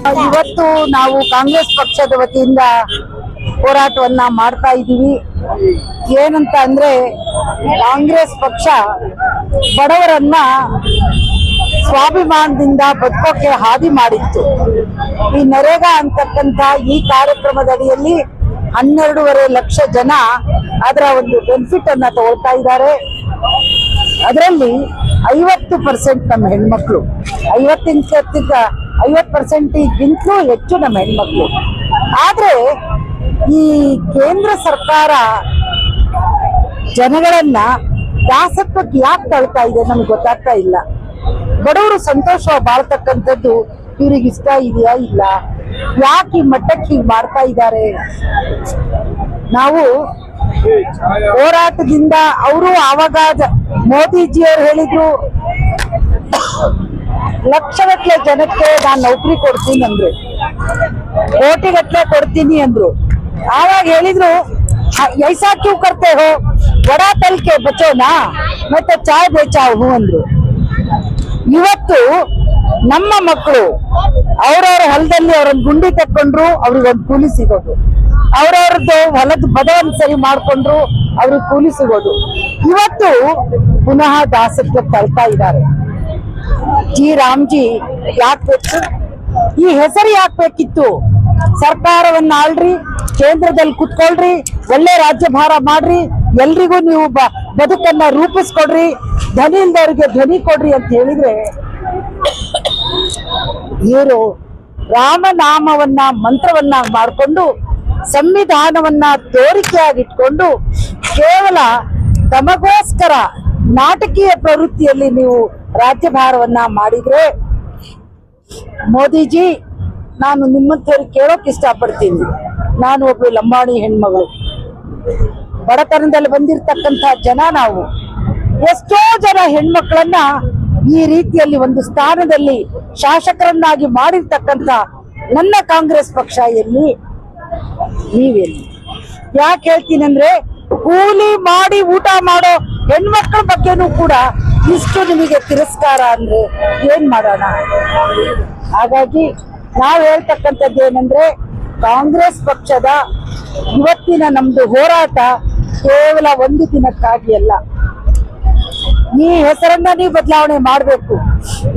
ಇವತ್ತು ನಾವು ಕಾಂಗ್ರೆಸ್ ಪಕ್ಷದ ವತಿಯಿಂದ ಹೋರಾಟವನ್ನ ಮಾಡ್ತಾ ಇದ್ದೀವಿ. ಏನಂತ ಅಂದ್ರೆ ಕಾಂಗ್ರೆಸ್ ಪಕ್ಷ ಬಡವರನ್ನ ಸ್ವಾಭಿಮಾನದಿಂದ ಬದುಕೋಕೆ ಹಾದಿ ಮಾಡಿತ್ತು. ಈ ನರೇಗಾ ಅಂತಕ್ಕಂಥ ಈ ಕಾರ್ಯಕ್ರಮದಡಿಯಲ್ಲಿ 12.5 ಲಕ್ಷ ಜನ ಅದರ ಒಂದು ಬೆನಿಫಿಟ್ ಅನ್ನ ತಗೊಳ್ತಾ ಇದ್ದಾರೆ. ಅದರಲ್ಲಿ 50% ನಮ್ಮ ಹೆಣ್ಮಕ್ಳು, 50%ಗಿಂತಲೂ ಹೆಚ್ಚು ನಮ್ಮ ಹೆಣ್ಮಕ್ಳು. ಆದ್ರೆ ಈ ಕೇಂದ್ರ ಸರ್ಕಾರ ಜನಗಳನ್ನ ದಾಸತ್ವಕ್ಕೆ ಯಾಕೆ ತಳ್ತಾ ಇದೆ ನಮ್ಗೆ ಗೊತ್ತಾಗ್ತಾ ಇಲ್ಲ. ಬಡವರು ಸಂತೋಷ ಬಾಳ್ತಕ್ಕಂಥದ್ದು ಇವ್ರಿಗೆ ಇಷ್ಟ ಇದೆಯಾ ಇಲ್ಲ, ಯಾಕೆ ಈ ಮಟ್ಟಕ್ಕೆ ಹೀಗೆ ಮಾಡ್ತಾ ಇದ್ದಾರೆ. ನಾವು ಹೋರಾಟದಿಂದ ಅವರು ಆವಾಗ ಮೋದಿಜಿಯವರು ಹೇಳಿದ್ರು ಲಕ್ಷಗಟ್ಟಲೆ ಜನಕ್ಕೆ ನಾನು ನೌಕರಿ ಕೊಡ್ತೀನಿ ಅಂದ್ರು, ಕೋಟಿಗಟ್ಟಲೆ ಕೊಡ್ತೀನಿ ಅಂದ್ರು. ಆವಾಗ ಹೇಳಿದ್ರು ऐसा क्यों करते हो, बड़ा तल के बचो ना, ಮತ್ತೆ ಚಾಯ್ ಬೇಚಾವು ಅಂದ್ರು. ಇವತ್ತು ನಮ್ಮ ಮಕ್ಕಳು ಅವ್ರವ್ರ ಹೊಲದಲ್ಲಿ ಅವ್ರೊಂದು ಗುಂಡಿ ತಕ್ಕೊಂಡ್ರು ಅವ್ರಿಗೊಂದು ಕೂಲಿ ಸಿಗೋದು, ಅವ್ರವ್ರದ್ದು ಹೊಲದ ಬದವನ್ನು ಸರಿ ಮಾಡ್ಕೊಂಡ್ರು ಅವ್ರಿಗೆ ಕೂಲಿ ಸಿಗೋದು. ಇವತ್ತು ಪುನಃ ದಾಸತ್ವ ತಳ್ತಾ ಇದ್ದಾರೆ. ಜಿ ರಾಮ್ಜಿ ಯಾಕೆ ಬೇಕು, ಈ ಹೆಸರು ಯಾಕೆ ಬೇಕಿತ್ತು? ಸರ್ಕಾರವನ್ನ ಆಳ್ರಿ, ಕೇಂದ್ರದಲ್ಲಿ ಕುತ್ಕೊಳ್ರಿ, ಒಳ್ಳೆ ರಾಜ್ಯಭಾರ ಮಾಡ್ರಿ, ಎಲ್ರಿಗೂ ನೀವು ಬದುಕನ್ನ ರೂಪಿಸ್ಕೊಡ್ರಿ, ಧ್ವನಿ ಇಲ್ದವ್ರಿಗೆ ಧ್ವನಿ ಕೊಡ್ರಿ ಅಂತ ಹೇಳಿದ್ರೆ ಇವರು ರಾಮನಾಮವನ್ನ ಮಂತ್ರವನ್ನ ಮಾಡಿಕೊಂಡು ಸಂವಿಧಾನವನ್ನ ತೋರಿಕೆಯಾಗಿಟ್ಕೊಂಡು ಕೇವಲ ತಮಗೋಸ್ಕರ ನಾಟಕೀಯ ಪ್ರವೃತ್ತಿಯಲ್ಲಿ ನೀವು ರಾಜ್ಯಭಾರವನ್ನ ಮಾಡಿದ್ರೆ, ಮೋದಿಜಿ ನಾನು ನಿಮ್ಮಂಥವ್ರಿಗೆ ಕೇಳೋಕೆ ಇಷ್ಟಪಡ್ತೀನಿ. ನಾನು ಒಬ್ಬ ಲಂಬಾಣಿ ಹೆಣ್ಮಗಳು, ಬಡತನದಲ್ಲಿ ಬಂದಿರತಕ್ಕಂಥ ಜನ ನಾವು. ಎಷ್ಟೋ ಜನ ಹೆಣ್ಮಕ್ಳನ್ನ ಈ ರೀತಿಯಲ್ಲಿ ಒಂದು ಸ್ಥಾನದಲ್ಲಿ ಶಾಸಕರನ್ನಾಗಿ ಮಾಡಿರ್ತಕ್ಕಂಥ ನನ್ನ ಕಾಂಗ್ರೆಸ್ ಪಕ್ಷ ಎಲ್ಲಿ, ನೀವೆಲ್ಲಿ? ಯಾಕೆ ಹೇಳ್ತೀನಿ ಅಂದ್ರೆ, ಕೂಲಿ ಮಾಡಿ ಊಟ ಮಾಡೋ ಹೆಣ್ಮಕ್ಳ ಬಗ್ಗೆನೂ ಕೂಡ ಇಷ್ಟು ನಿಮಗೆ ತಿರಸ್ಕಾರ ಅಂದ್ರೆ ಏನ್ ಮಾಡೋಣ? ಹಾಗಾಗಿ ನಾವು ಹೇಳ್ತಕ್ಕಂಥದ್ದು ಏನಂದ್ರೆ, ಕಾಂಗ್ರೆಸ್ ಪಕ್ಷದ ಇವತ್ತಿನ ನಮ್ದು ಹೋರಾಟ ಕೇವಲ ಒಂದು ದಿನಕ್ಕಾಗಿ ಅಲ್ಲ. ಈ ಹೆಸರನ್ನ ನೀವು ಬದಲಾವಣೆ ಮಾಡಬೇಕು.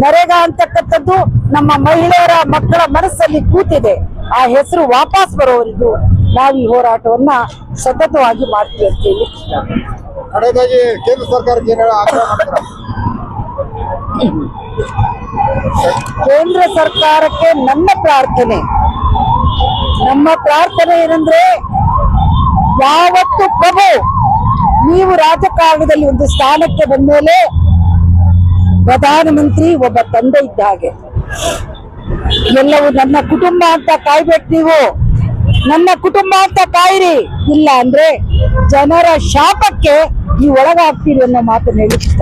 ನರೇಗಾ ಅಂತಕ್ಕಂಥದ್ದು ನಮ್ಮ ಮಹಿಳೆಯರ ಮಕ್ಕಳ ಮನಸ್ಸಲ್ಲಿ ಕೂತಿದೆ. ಆ ಹೆಸರು ವಾಪಸ್ ಬರೋವರೆಗೂ ನಾವು ಈ ಹೋರಾಟವನ್ನ ಸತತವಾಗಿ ಮಾಡ್ತೀವಿ ಅಂತ ಹೇಳಿ ಕಡೆದಾಗಿ ಕೇಂದ್ರ ಸರ್ಕಾರಕ್ಕೆ ಕೇಂದ್ರ ಸರ್ಕಾರಕ್ಕೆ ನಮ್ಮ ಪ್ರಾರ್ಥನೆ ಏನಂದ್ರೆ, ಯಾವತ್ತು ಪ್ರಭು ನೀವು ರಾಜಕಾರಣದಲ್ಲಿ ಒಂದು ಸ್ಥಾನಕ್ಕೆ ಬಂದ ಮೇಲೆ ಪ್ರಧಾನಮಂತ್ರಿ ಒಬ್ಬ ತಂದೆ ಇದ್ದ ಹಾಗೆ. ಎಲ್ಲವೂ ನನ್ನ ಕುಟುಂಬ ಅಂತ ಕಾಯ್ಬೇಕು, ನೀವು ನನ್ನ ಕುಟುಂಬ ಅಂತ ಕಾಯಿರಿ, ಇಲ್ಲ ಅಂದ್ರೆ ಜನರ ಶಾಪಕ್ಕೆ ನೀವು ಒಳಗಾಗ್ತೀರಿ ಅನ್ನೋ ಮಾತನ್ನು ಹೇಳಿ ಇಷ್ಟ.